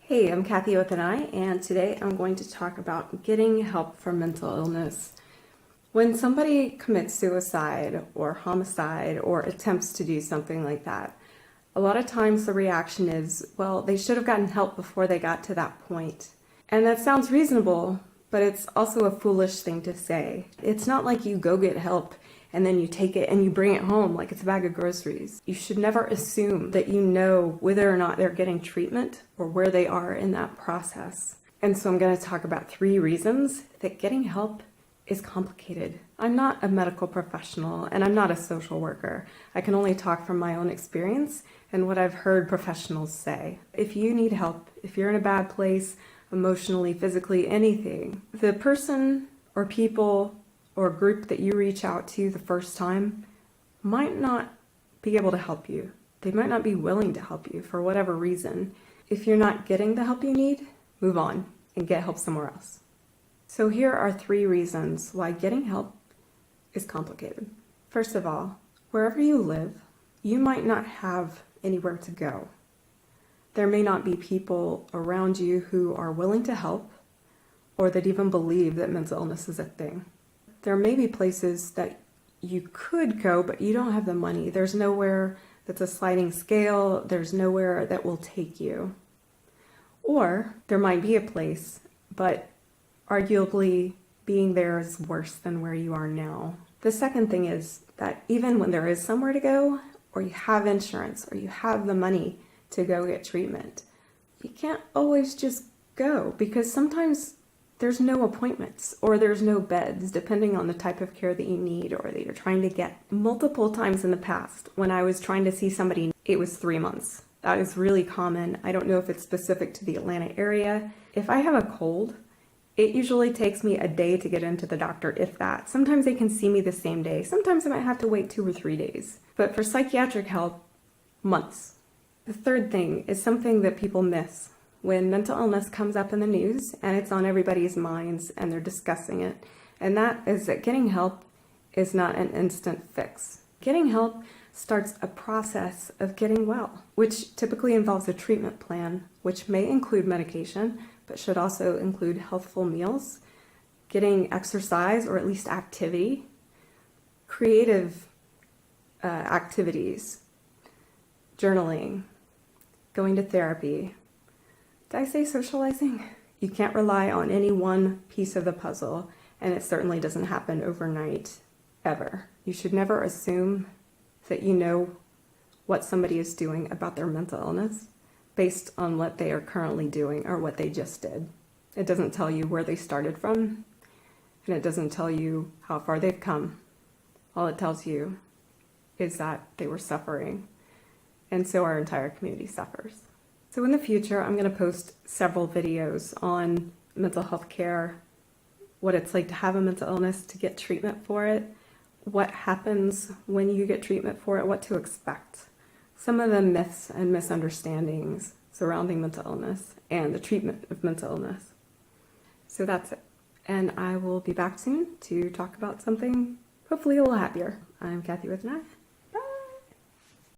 Hey, I'm Kathy with an I, and today I'm going to talk about getting help for mental illness. When somebody commits suicide or homicide or attempts to do something like that, a lot of times the reaction is, well, they should have gotten help before they got to that point. And that sounds reasonable, but it's also a foolish thing to say. It's not like you go get help and then you take it and you bring it home like it's a bag of groceries. You should never assume that you know whether or not they're getting treatment or where they are in that process. And so I'm going to talk about 3 reasons that getting help is complicated. I'm not a medical professional and I'm not a social worker. I can only talk from my own experience and what I've heard professionals say. If you need help, if you're in a bad place, emotionally, physically, anything, the person or people or group that you reach out to the first time might not be able to help you. They might not be willing to help you for whatever reason. If you're not getting the help you need, move on and get help somewhere else. So here are 3 reasons why getting help is complicated. First of all, wherever you live, you might not have anywhere to go. There may not be people around you who are willing to help or that even believe that mental illness is a thing. There may be places that you could go, but you don't have the money. There's nowhere that's a sliding scale. There's nowhere that will take you. Or there might be a place, but arguably being there is worse than where you are now. The second thing is that even when there is somewhere to go, or you have insurance, or you have the money to go get treatment, you can't always just go because sometimes there's no appointments or there's no beds, depending on the type of care that you need or that you're trying to get. Multiple times in the past, when I was trying to see somebody, it was 3 months. That is really common. I don't know if it's specific to the Atlanta area. If I have a cold, it usually takes me a day to get into the doctor, if that. Sometimes they can see me the same day. Sometimes I might have to wait 2 or 3 days. But for psychiatric help, months. The third thing is something that people miss. When mental illness comes up in the news and it's on everybody's minds and they're discussing it, and that is that getting help is not an instant fix. Getting help starts a process of getting well, which typically involves a treatment plan, which may include medication, but should also include healthful meals, getting exercise or at least activity, creative activities, journaling, going to therapy. Did I say socializing? You can't rely on any one piece of the puzzle, and it certainly doesn't happen overnight, ever. You should never assume that you know what somebody is doing about their mental illness based on what they are currently doing or what they just did. It doesn't tell you where they started from, and it doesn't tell you how far they've come. All it tells you is that they were suffering, and so our entire community suffers. So in the future, I'm going to post several videos on mental health care, what it's like to have a mental illness, to get treatment for it, what happens when you get treatment for it, what to expect, some of the myths and misunderstandings surrounding mental illness and the treatment of mental illness. So that's it. And I will be back soon to talk about something hopefully a little happier. I'm Kathy with an I.